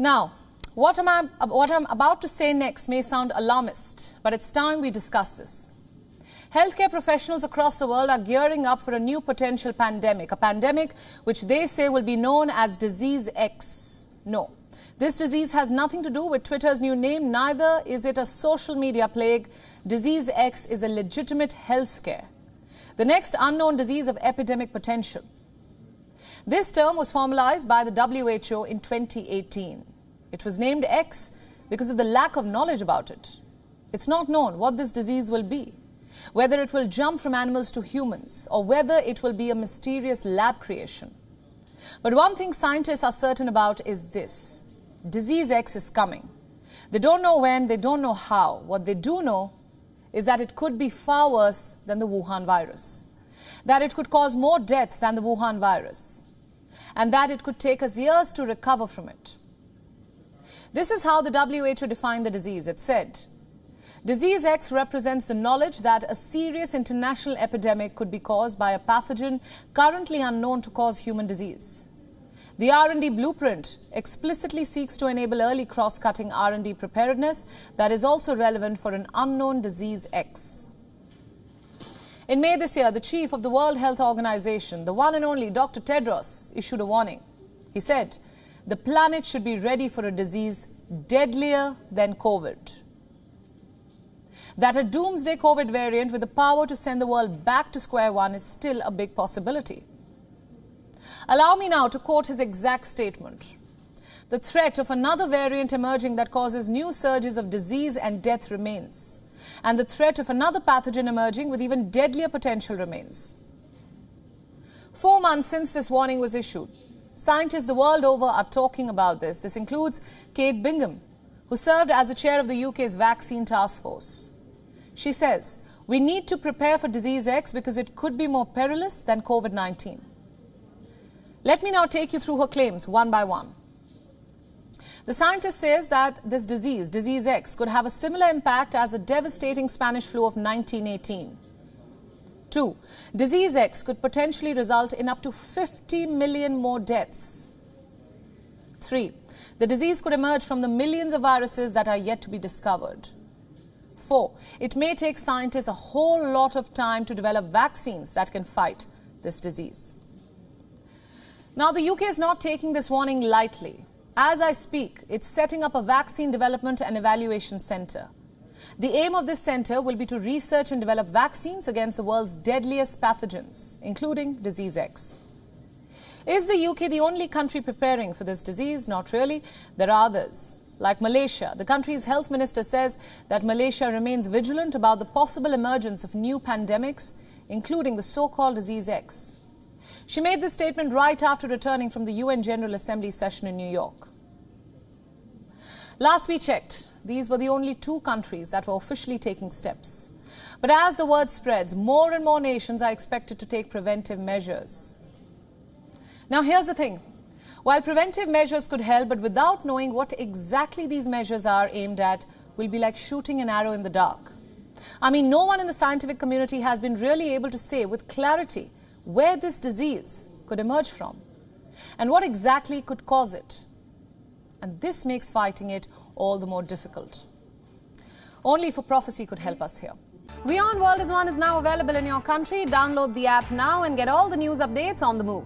Now, what I'm about to say next may sound alarmist, but it's time we discuss this. Healthcare professionals across the world are gearing up for a new potential pandemic, a pandemic which they say will be known as Disease X. No, this disease has nothing to do with Twitter's new name, neither is it a social media plague. Disease X is a legitimate health scare, the next unknown disease of epidemic potential. This term was formalized by the WHO in 2018. It was named X because of the lack of knowledge about it. It's not known what this disease will be, whether it will jump from animals to humans, or whether it will be a mysterious lab creation. But one thing scientists are certain about is this: Disease X is coming. They don't know when, they don't know how. What they do know is that it could be far worse than the Wuhan virus, that it could cause more deaths than the Wuhan virus, and that it could take us years to recover from it. This is how the WHO defined the disease. It said, Disease X represents the knowledge that a serious international epidemic could be caused by a pathogen currently unknown to cause human disease. The R&D blueprint explicitly seeks to enable early cross-cutting R&D preparedness that is also relevant for an unknown Disease X. In May this year, the chief of the World Health Organization, the one and only Dr. Tedros, issued a warning. He said, the planet should be ready for a disease deadlier than COVID. That a doomsday COVID variant with the power to send the world back to square one is still a big possibility. Allow me now to quote his exact statement. The threat of another variant emerging that causes new surges of disease and death remains, and the threat of another pathogen emerging with even deadlier potential remains. 4 months since this warning was issued, scientists the world over are talking about this. This includes Kate Bingham, who served as the chair of the UK's vaccine task force. She says, we need to prepare for Disease X because it could be more perilous than COVID-19. Let me now take you through her claims one by one. The scientist says that this disease, Disease X, could have a similar impact as the devastating Spanish flu of 1918. 2. Disease X could potentially result in up to 50 million more deaths. 3. The disease could emerge from the millions of viruses that are yet to be discovered. 4. It may take scientists a whole lot of time to develop vaccines that can fight this disease. Now, the UK is not taking this warning lightly. As I speak, it's setting up a vaccine development and evaluation centre. The aim of this centre will be to research and develop vaccines against the world's deadliest pathogens, including Disease X. Is the UK the only country preparing for this disease? Not really. There are others. Like Malaysia, the country's health minister says that Malaysia remains vigilant about the possible emergence of new pandemics, including the so-called Disease X. She made this statement right after returning from the UN General Assembly session in New York. Last we checked, these were the only 2 countries that were officially taking steps. But as the word spreads, more and more nations are expected to take preventive measures. Now here's the thing. While preventive measures could help, but without knowing what exactly these measures are aimed at, will be like shooting an arrow in the dark. I mean, no one in the scientific community has been really able to say with clarity where this disease could emerge from and what exactly could cause it. And this makes fighting it all the more difficult. Only if a prophecy could help us here. WION World is One is now available in your country. Download the app now and get all the news updates on the move.